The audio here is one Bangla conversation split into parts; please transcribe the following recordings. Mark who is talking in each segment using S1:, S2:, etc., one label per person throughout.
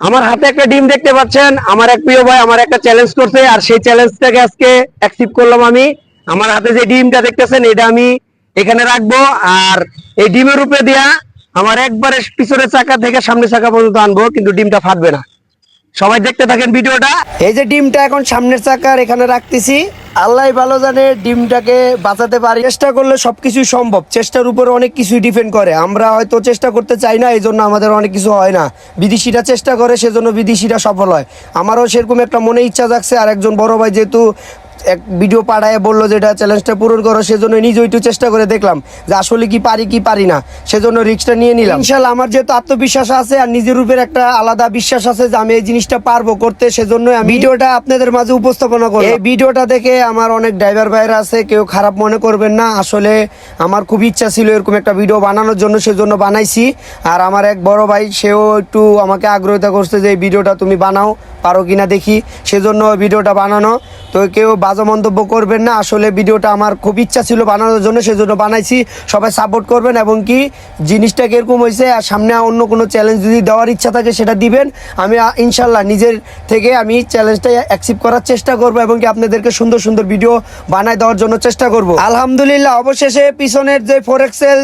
S1: আমার হাতে একটা ডিম দেখতে পাচ্ছেন। আমার এক প্রিয় ভাই আমার একটা চ্যালেঞ্জ করছে, আর সেই চ্যালেঞ্জটাকে আজকে অ্যাকসেপ্ট করলাম আমি। আমার হাতে যে ডিমটা দেখতেছেন এটা আমি এখানে রাখবো, আর এই ডিমের উপরে দিয়া আমার একবারে পিছনের চাকা থেকে সামনের চাকা পর্যন্ত আনবো, কিন্তু ডিমটা ফাটবে না। সবাই দেখতে থাকেন ভিডিওটা। এই যে ডিমটা এখন সামনের চাকার এখানে রাখতেছি, আল্লাহ ভালো জানে ডিমটাকে বাঁচাতে পারি। চেষ্টা করলে সবকিছু সম্ভব, চেষ্টার উপরে অনেক কিছুই ডিপেন্ড করে। আমরা হয়তো চেষ্টা করতে চাই না, এই জন্য আমাদের অনেক কিছু হয় না। বিদেশিরা চেষ্টা করে, সেজন্য বিদেশিরা সফল হয়। আমারও সেরকম একটা মনে ইচ্ছা জাগছে, আর একজন বড় ভাই যেহেতু এক ভিডিও পাঠায় বললো যে এটা চ্যালেঞ্জটা পূরণ করো, সেজন্য নিজেও একটু চেষ্টা করে দেখলাম যে আসলে কি পারি কি পারি না, সেজন্য রিস্কটা নিয়ে নিলাম। ইনশাল্লাহ আমার যেহেতু আত্মবিশ্বাস আছে আর নিজের উপর একটা আলাদা বিশ্বাস আছে যে আমি এই জিনিসটা পারবো করতে, সেজন্য আমি ভিডিওটা আপনাদের মাঝে উপস্থাপনা করব। এই ভিডিওটা দেখে আমার অনেক ড্রাইভার ভাইরা আছে, কেউ খারাপ মনে করবেন না। আসলে আমার খুব ইচ্ছা ছিল এরকম একটা ভিডিও বানানোর জন্য, সেজন্য বানাইছি। আর আমার এক বড় ভাই, সেও একটু আমাকে আগ্রহিত করছে যে এই ভিডিওটা তুমি বানাও, পারো কিনা দেখি, সেজন্য ভিডিওটা বানানো। তো কেউ বাজে মন্তব্য করবেন না, আসলে ভিডিওটা আমার খুব ইচ্ছা ছিল বানানোর জন্য, সেজন্য বানাইছি। সবাই সাপোর্ট করবেন, এবং কি জিনিসটা কিরকম হয়েছে আর সামনে অন্য কোনো চ্যালেঞ্জ যদি দেওয়ার ইচ্ছা থাকে সেটা দিবেন। আমি ইনশাল্লাহ নিজের থেকে আমি চ্যালেঞ্জটা অ্যাকসেপ্ট করার চেষ্টা করব, এবং কি আপনাদেরকে সুন্দর সুন্দর ভিডিও বানায় দেওয়ার জন্য চেষ্টা করব। আলহামদুলিল্লাহ অবশেষে পিছনের যে 4 এক্সেল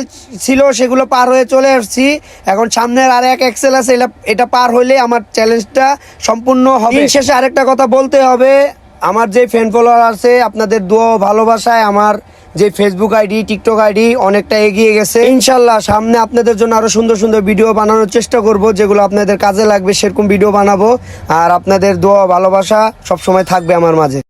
S1: ছিল সেগুলো পার হয়ে চলে আসছি। এখন সামনের আর এক এক্সেল আছে, এটা পার হইলে আমার চ্যালেঞ্জটা সম্পূর্ণ হবে। শেষে আরেকটা কথা বলতে হবে, আমার যে ফ্যান ফলোয়ার আছে, আপনাদের দোয়া ভালোবাসায় আমার যে ফেসবুক আইডি, টিকটক আইডি অনেকটা এগিয়ে গেছে। ইনশাল্লাহ সামনে আপনাদের জন্য আরো সুন্দর সুন্দর ভিডিও বানানোর চেষ্টা করব, যেগুলো আপনাদের কাজে লাগবে সেরকম ভিডিও বানাবো। আর আপনাদের দোয়া ভালোবাসা সবসময় থাকবে আমার মাঝে।